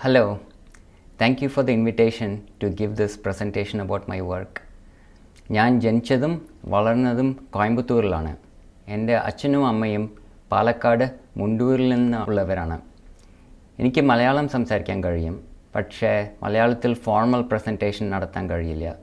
Hello, thank you for the invitation to give this presentation about my work. ഞാൻ ജനിച്ചതും വളർന്നതും കോയമ്പത്തൂരിലാണ്. എൻ്റെ അച്ഛനും അമ്മയും പാലക്കാട് മുണ്ടൂരിൽ നിന്നുള്ളവരാണ്. എനിക്ക് മലയാളം സംസാരിക്കാൻ കഴിയും, പക്ഷേ മലയാളത്തിൽ ഫോർമൽ പ്രസൻറ്റേഷൻ നടത്താൻ കഴിയില്ല.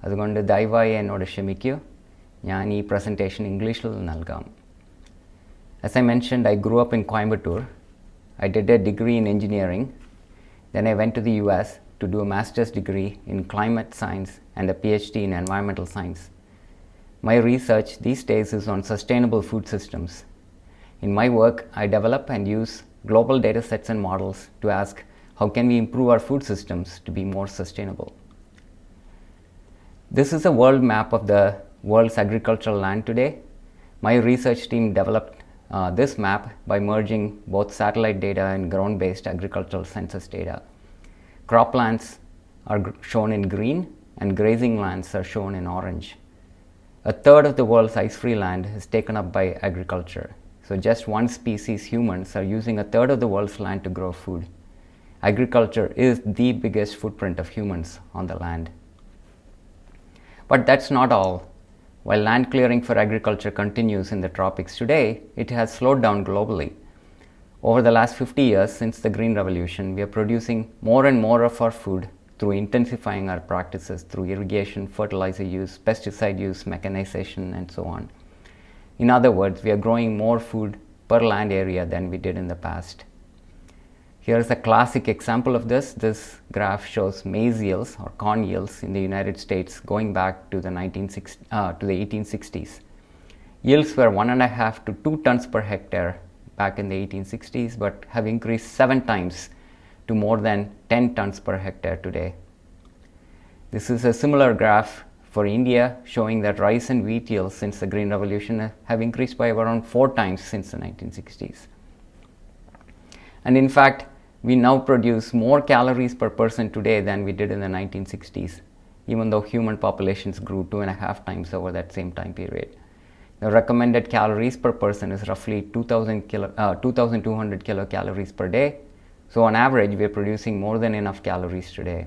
അതുകൊണ്ട് ദയവായി എന്നോട് ക്ഷമിക്കൂ. ഞാൻ ഈ പ്രസൻറ്റേഷൻ ഇംഗ്ലീഷിൽ നൽകാം. As I mentioned, I grew up in Coimbatore. I did a degree in engineering. Then I went to the US to do a master's degree in climate science and a PhD in environmental science. My research these days is on sustainable food systems. In my work, I develop and use global data sets and models to ask how can we improve our food systems to be more sustainable. This is a world map of the world's agricultural land today. My research team developed this map by merging both satellite data and ground-based agricultural census data. Croplands are shown in green and grazing lands are shown in orange. A third of the world's ice-free land is taken up by agriculture. So just one species, humans, are using a third of the world's land to grow food. Agriculture is the biggest footprint of humans on the land. But that's not all. While land clearing for agriculture continues in the tropics today, it has slowed down globally. Over the last 50 years since the Green Revolution, we are producing more and more of our food through intensifying our practices through irrigation, fertilizer use, pesticide use, mechanization, and so on. In other words, we are growing more food per land area than we did in the past. Here's a classic example of this. This graph shows maize yields or corn yields in the United States going back to the 1860s. Yields were 1.5 to 2 tons per hectare back in the 1860s, but have increased 7 times to more than 10 tons per hectare today. This is a similar graph for India showing that rice and wheat yields since the Green Revolution have increased by around 4 times since the 1960s. And in fact, we now produce more calories per person today than we did in the 1960s, even though human populations grew 2.5 times over that same time period. The recommended calories per person is roughly 2,200 kilocalories per day. So on average, we are producing more than enough calories today.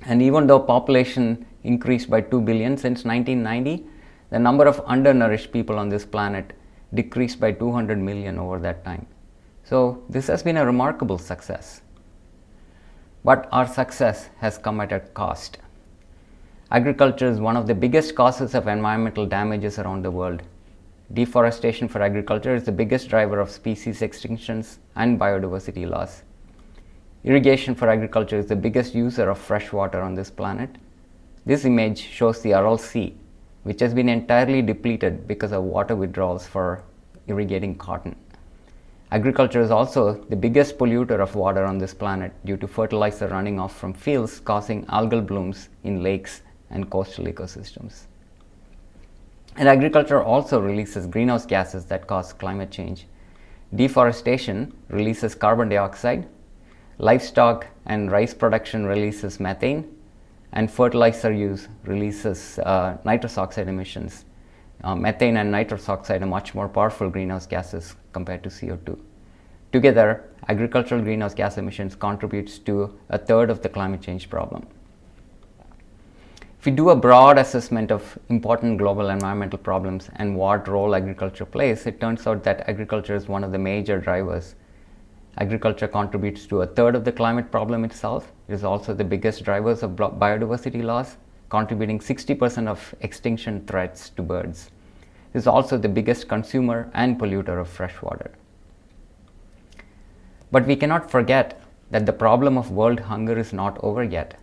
And even though population increased by 2 billion since 1990, the number of undernourished people on this planet decreased by 200 million over that time. So this has been a remarkable success. But our success has come at a cost. Agriculture is one of the biggest causes of environmental damages around the world. Deforestation for agriculture is the biggest driver of species extinctions and biodiversity loss. Irrigation for agriculture is the biggest user of fresh water on this planet. This image shows the Aral Sea, which has been entirely depleted because of water withdrawals for irrigating cotton. Agriculture is also the biggest polluter of water on this planet due to fertilizer running off from fields causing algal blooms in lakes and coastal ecosystems. And agriculture also releases greenhouse gases that cause climate change. Deforestation releases carbon dioxide, livestock and rice production releases methane, and fertilizer use releases nitrous oxide emissions. Methane and nitrous oxide are much more powerful greenhouse gases compared to CO2. Together, agricultural greenhouse gas emissions contributes to a third of the climate change problem. If we do a broad assessment of important global environmental problems and what role agriculture plays, it turns out that agriculture is one of the major drivers. Agriculture contributes to a third of the climate problem itself. It is also the biggest drivers of biodiversity loss, contributing 60% of extinction threats to birds. It is also the biggest consumer and polluter of fresh water. But we cannot forget that the problem of world hunger is not over yet.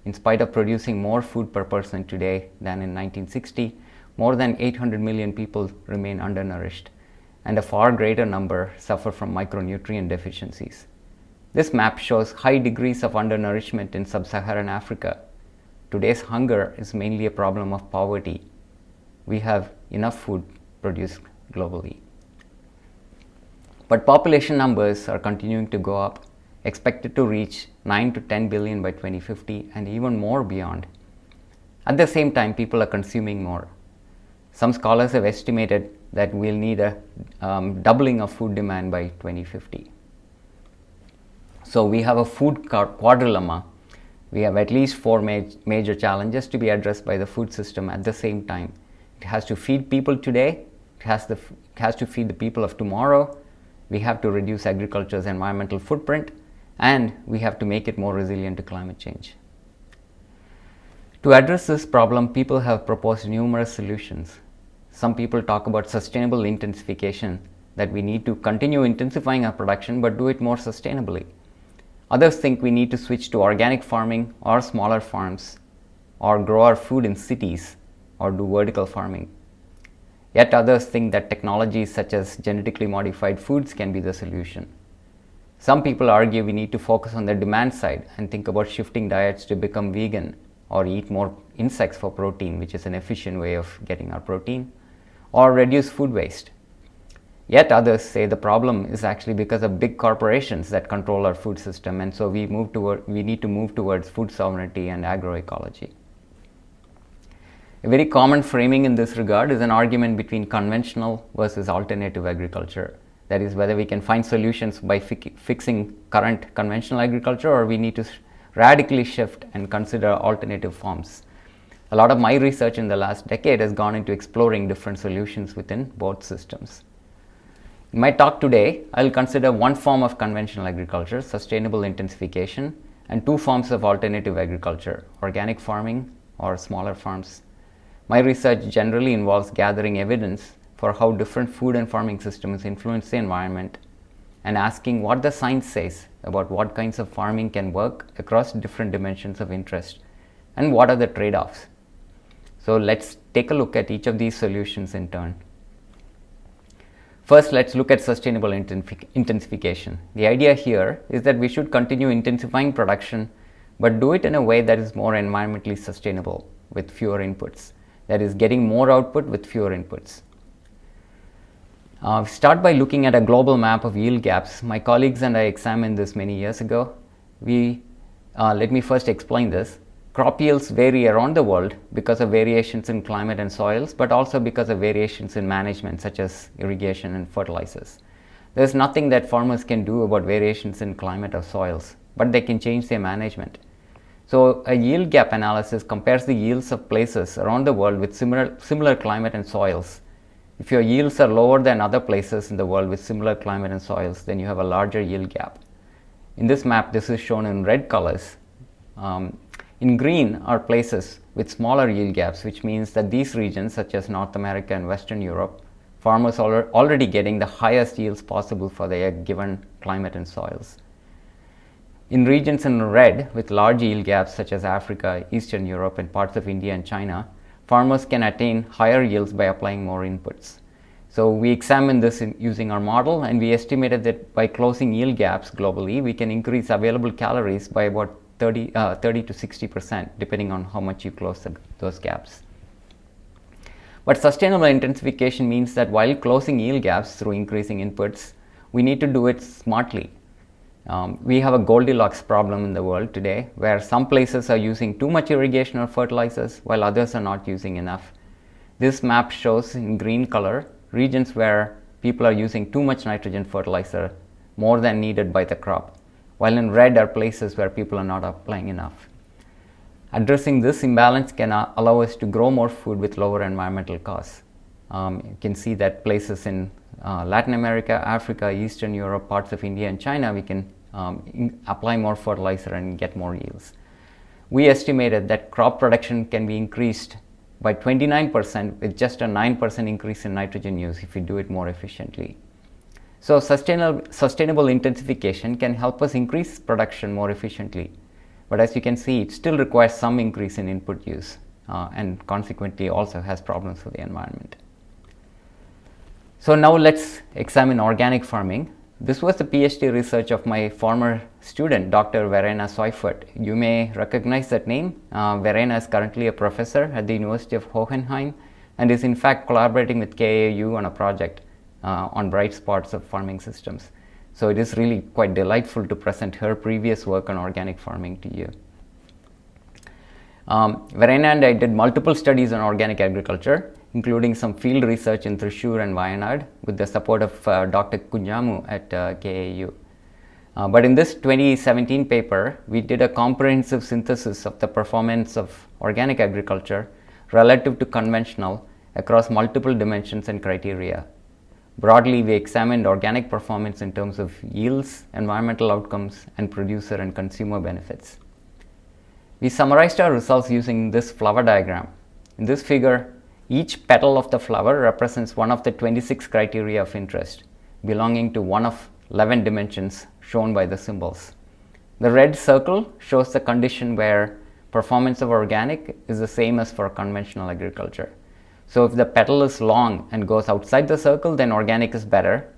In spite of producing more food per person today than in 1960, more than 800 million people remain undernourished, and a far greater number suffer from micronutrient deficiencies. This map shows high degrees of undernourishment in sub-Saharan Africa. Today's hunger is mainly a problem of poverty. We have enough food produced globally. But population numbers are continuing to go up, expected to reach 9 to 10 billion by 2050 and even more beyond. At the same time, people are consuming more. Some scholars have estimated that we'll need a doubling of food demand by 2050. So we have a food quadrilemma. We have at least four major challenges to be addressed by the food system at the same time. It has to feed people today, it has to feed the people of tomorrow, we have to reduce agriculture's environmental footprint, and we have to make it more resilient to climate change. To address this problem, people have proposed numerous solutions. Some people talk about sustainable intensification, that we need to continue intensifying our production but do it more sustainably. Others think we need to switch to organic farming or smaller farms, or grow our food in cities, or do vertical farming. Yet others think that technologies such as genetically modified foods can be the solution. Some people argue we need to focus on the demand side and think about shifting diets to become vegan or eat more insects for protein, which is an efficient way of getting our protein, or reduce food waste. Yet others say the problem is actually because of big corporations that control our food system, and so we need to move towards food sovereignty and agroecology. A very common framing in this regard is an argument between conventional versus alternative agriculture. That is, whether we can find solutions by fixing current conventional agriculture, or we need to radically shift and consider alternative forms. A lot of my research in the last decade has gone into exploring different solutions within both systems. In my talk today, I will consider one form of conventional agriculture, sustainable intensification, and two forms of alternative agriculture, organic farming or smaller farms. My research generally involves gathering evidence for how different food and farming systems influence the environment, and asking what the science says about what kinds of farming can work across different dimensions of interest, and what are the trade-offs. So let's take a look at each of these solutions in turn. First, let's look at sustainable intensification. The idea here is that we should continue intensifying production, but do it in a way that is more environmentally sustainable with fewer inputs. That is, getting more output with fewer inputs. Start by looking at a global map of yield gaps. My colleagues and I examined this many years ago. Let me first explain this. Crop yields vary around the world because of variations in climate and soils, but also because of variations in management such as irrigation and fertilizers. There is nothing that farmers can do about variations in climate or soils, but they can change their management. So a yield gap analysis compares the yields of places around the world with similar climate and soils. If your yields are lower than other places in the world with similar climate and soils, then you have a larger yield gap. In this map, this is shown in red colors. In green are places with smaller yield gaps, which means that these regions, such as North America and Western Europe, farmers are already getting the highest yields possible for their given climate and soils. In regions in red with large yield gaps, such as Africa, Eastern Europe, and parts of India and China, farmers can attain higher yields by applying more inputs. So we examined this using our model, and we estimated that by closing yield gaps globally, we can increase available calories by about 30 to 60%, depending on how much you close those gaps. But sustainable intensification means that while closing yield gaps through increasing inputs, we need to do it smartly. We have a Goldilocks problem in the world today, where some places are using too much irrigation or fertilizers, while others are not using enough. This map shows in green color regions where people are using too much nitrogen fertilizer, more than needed by the crop, while in red are places where people are not applying enough. Addressing this imbalance can allow us to grow more food with lower environmental costs. You can see that places in Latin America, Africa, Eastern Europe, parts of India and China, we can apply more fertilizer and get more yields. We estimated that crop production can be increased by 29% with just a 9% increase in nitrogen use if we do it more efficiently. So sustainable intensification can help us increase production more efficiently. But as you can see, it still requires some increase in input use and consequently also has problems for the environment. So now let's examine organic farming. This was the PhD research of my former student, Dr. Verena Seufert. You may recognize that name. Verena is currently a professor at the University of Hohenheim and is in fact collaborating with KAU on a project on bright spots of farming systems. So it is really quite delightful to present her previous work on organic farming to you. Verena and I did multiple studies on organic agriculture, including some field research in Thrissur and Wayanad with the support of Dr. Kunjamu at KAU. But in this 2017 paper, we did a comprehensive synthesis of the performance of organic agriculture relative to conventional across multiple dimensions and criteria. Broadly, we examined organic performance in terms of yields, environmental outcomes, and producer and consumer benefits. We summarized our results using this flower diagram. In this figure, each petal of the flower represents one of the 26 criteria of interest, belonging to one of 11 dimensions shown by the symbols. The red circle shows the condition where performance of organic is the same as for conventional agriculture. So if the petal is long and goes outside the circle, then organic is better.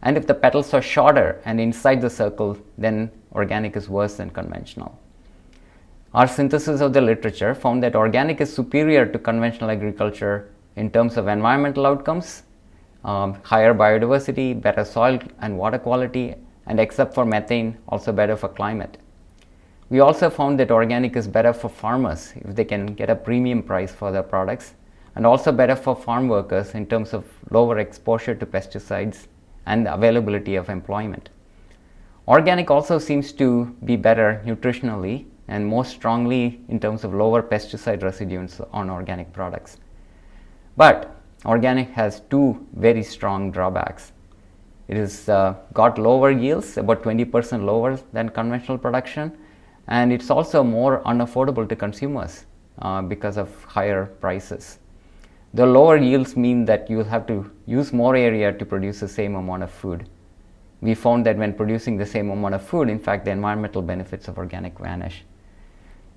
And if the petals are shorter and inside the circle, then organic is worse than conventional. Our synthesis of the literature found that organic is superior to conventional agriculture in terms of environmental outcomes, higher biodiversity, better soil and water quality, and except for methane, also better for climate. We also found that organic is better for farmers if they can get a premium price for their products, and also better for farm workers in terms of lower exposure to pesticides and the availability of employment. Organic also seems to be better nutritionally and more strongly in terms of lower pesticide residues on organic products. But organic has two very strong drawbacks. It has got lower yields, about 20% lower than conventional production, and it's also more unaffordable to consumers because of higher prices. The lower yields mean that you will have to use more area to produce the same amount of food. We found that when producing the same amount of food, in fact, the environmental benefits of organic vanish.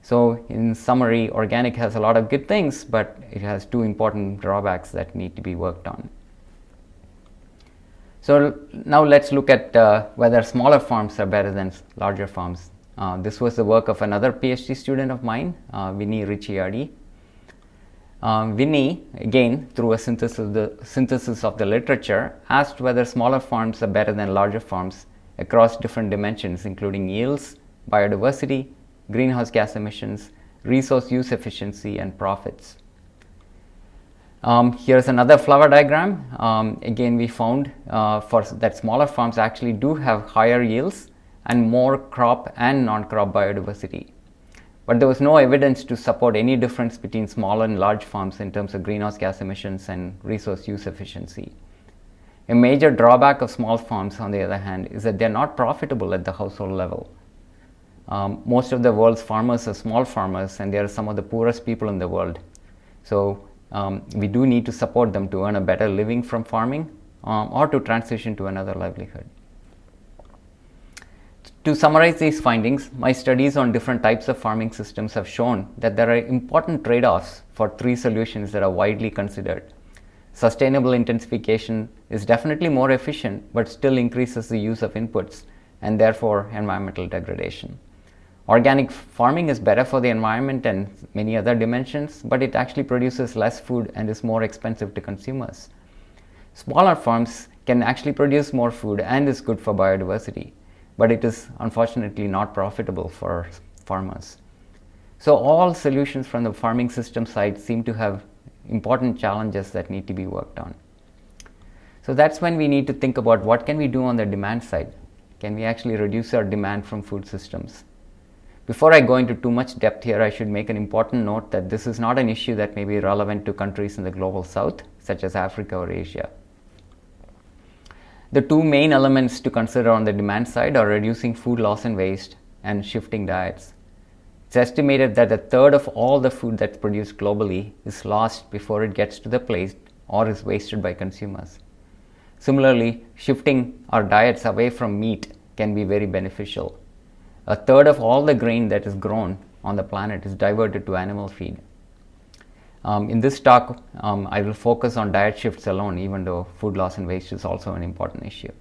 So in summary, organic has a lot of good things, but it has two important drawbacks that need to be worked on. So now let's look at whether smaller farms are better than larger farms. This was the work of another PhD student of mine, Vinny Ricciardi. Vinny, again, through a synthesis of the literature, asked whether smaller farms are better than larger farms across different dimensions, including yields, biodiversity, greenhouse gas emissions, resource use efficiency, and profits. Here's another flower diagram. Again, we found that smaller farms actually do have higher yields and more crop and non-crop biodiversity. But there was no evidence to support any difference between small and large farms in terms of greenhouse gas emissions and resource use efficiency. A major drawback of small farms, on the other hand, is that they're not profitable at the household level. Most of the world's farmers are small farmers, and they are some of the poorest people in the world. So we do need to support them to earn a better living from farming or to transition to another livelihood. To summarize these findings, my studies on different types of farming systems have shown that there are important trade-offs for three solutions that are widely considered. Sustainable intensification is definitely more efficient, but still increases the use of inputs and therefore environmental degradation. Organic farming is better for the environment and many other dimensions, but it actually produces less food and is more expensive to consumers. Smaller farms can actually produce more food and is good for biodiversity, but it is unfortunately not profitable for farmers. So all solutions from the farming system side seem to have important challenges that need to be worked on. So that's when we need to think about what can we do on the demand side. Can we actually reduce our demand from food systems? Before I go into too much depth here, I should make an important note that this is not an issue that may be relevant to countries in the global south, such as Africa or Asia. The two main elements to consider on the demand side are reducing food loss and waste and shifting diets. It's estimated that a third of all the food that's produced globally is lost before it gets to the plate or is wasted by consumers. Similarly, shifting our diets away from meat can be very beneficial. A third of all the grain that is grown on the planet is diverted to animal feed. In this talk, I will focus on diet shifts alone, even though food loss and waste is also an important issue.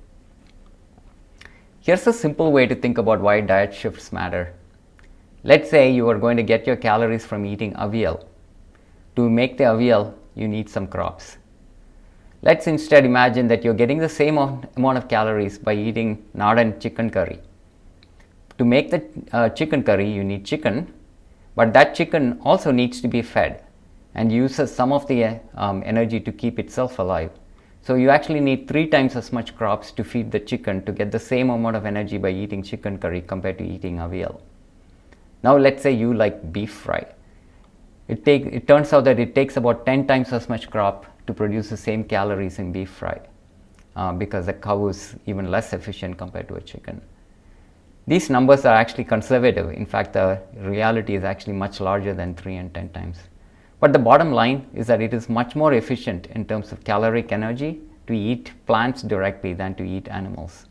Here's a simple way to think about why diet shifts matter. Let's say you are going to get your calories from eating avial. To make the avial, you need some crops. Let's instead imagine that you're getting the same amount of calories by eating Nadan chicken curry. To make the chicken curry, you need chicken, but that chicken also needs to be fed and uses some of the energy to keep itself alive. So you actually need 3 times as much crops to feed the chicken to get the same amount of energy by eating chicken curry compared to eating avial. Now let's say you like beef fry. It turns out that it takes about 10 times as much crop to produce the same calories in beef fry because the cow is even less efficient compared to a chicken. These numbers are actually conservative. In fact, the reality is actually much larger than 3 and 10 times. But the bottom line is that it is much more efficient in terms of caloric energy to eat plants directly than to eat animals.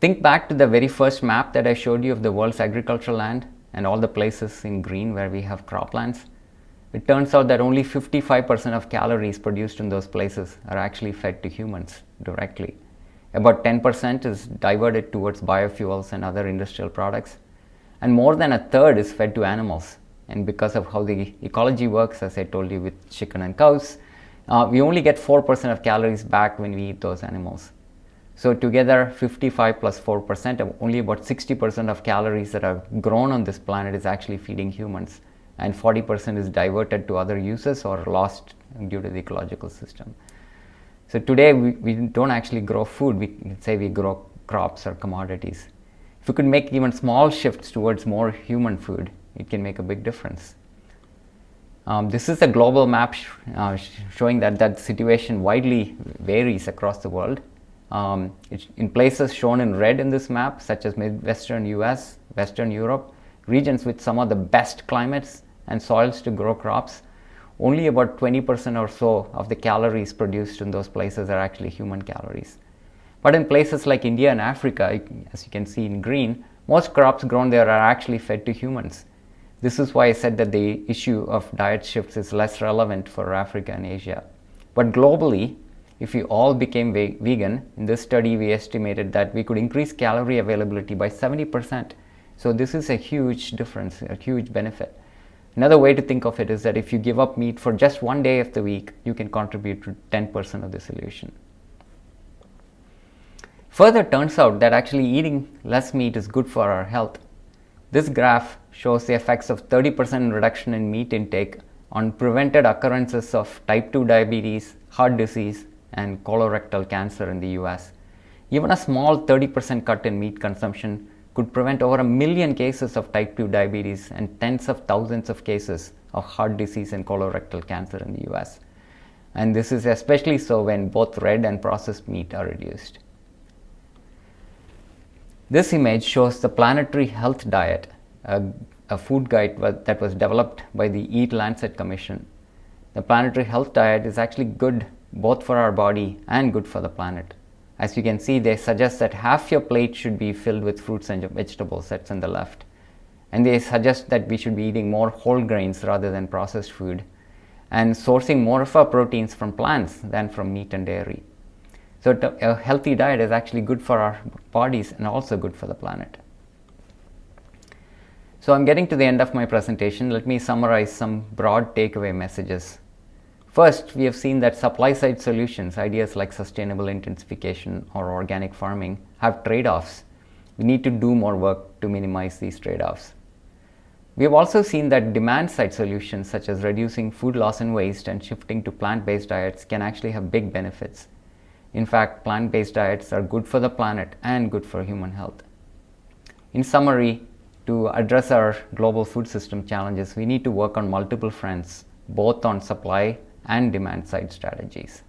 Think back to the very first map that I showed you of the world's agricultural land and all the places in green where we have croplands. It turns out that only 55% of calories produced in those places are actually fed to humans directly. About 10% is diverted towards biofuels and other industrial products, and more than a third is fed to animals. And because of how the ecology works, as I told you with chicken and cows, we only get 4% of calories back when we eat those animals. So together, 55 plus 4%, only about 60% of calories that are grown on this planet is actually feeding humans, and 40% is diverted to other uses or lost due to the ecological system. So today we don't actually grow food, we say we grow crops or commodities. If we could make even small shifts towards more human food, it can make a big difference. This is a global map showing that situation widely varies across the world. In places shown in red in this map, such as Midwestern US, Western Europe, regions with some of the best climates and soils to grow crops, only about 20% or so of the calories produced in those places are actually human calories. But in places like India and Africa, as you can see in green, most crops grown there are actually fed to humans. This is why I said that the issue of diet shifts is less relevant for Africa and Asia. But globally, if we all became vegan, in this study we estimated that we could increase calorie availability by 70%. So this is a huge difference, a huge benefit. Another way to think of it is that if you give up meat for just one day of the week, you can contribute to 10% of the solution. Further, it turns out that actually eating less meat is good for our health. This graph shows the effects of 30% reduction in meat intake on prevented occurrences of type 2 diabetes, heart disease, and colorectal cancer in the US. Even a small 30% cut in meat consumption could prevent over 1 million cases of type 2 diabetes and tens of thousands of cases of heart disease and colorectal cancer in the US. And this is especially so when both red and processed meat are reduced. This image shows the Planetary Health Diet, a food guide that was developed by the Eat Lancet Commission. The Planetary Health Diet is actually good both for our body and good for the planet. As you can see, they suggest that half your plate should be filled with fruits and vegetables, that's on the left. And they suggest that we should be eating more whole grains rather than processed food, and sourcing more of our proteins from plants than from meat and dairy. So a healthy diet is actually good for our bodies and also good for the planet. So I'm getting to the end of my presentation. Let me summarize some broad takeaway messages. First, we have seen that supply-side solutions, ideas like sustainable intensification or organic farming, have trade-offs. We need to do more work to minimize these trade-offs. We have also seen that demand-side solutions such as reducing food loss and waste and shifting to plant-based diets can actually have big benefits. In fact, plant-based diets are good for the planet and good for human health. In summary, to address our global food system challenges, we need to work on multiple fronts, both on supply and demand side strategies.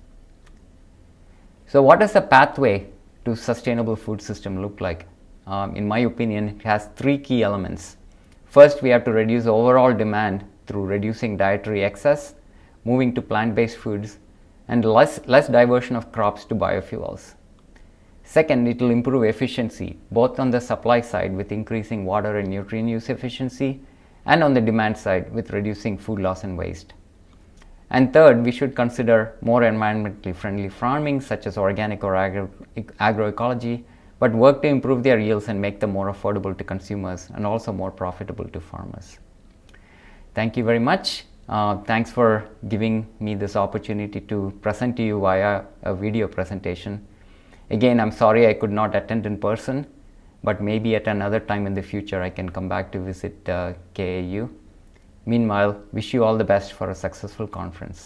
So what does a pathway to sustainable food system look like? In my opinion, it has 3 key elements. First, we have to reduce overall demand through reducing dietary excess, moving to plant-based foods, and less diversion of crops to biofuels. Second, it will improve efficiency, both on the supply side with increasing water and nutrient use efficiency, and on the demand side with reducing food loss and waste. And third, we should consider more environmentally friendly farming such as organic or agroecology, but work to improve their yields and make them more affordable to consumers and also more profitable to farmers. Thank you very much. Thanks for giving me this opportunity to present to you via a video presentation. Again, I'm sorry I could not attend in person, but maybe at another time in the future I can come back to visit KAU. Meanwhile, wish you all the best for a successful conference.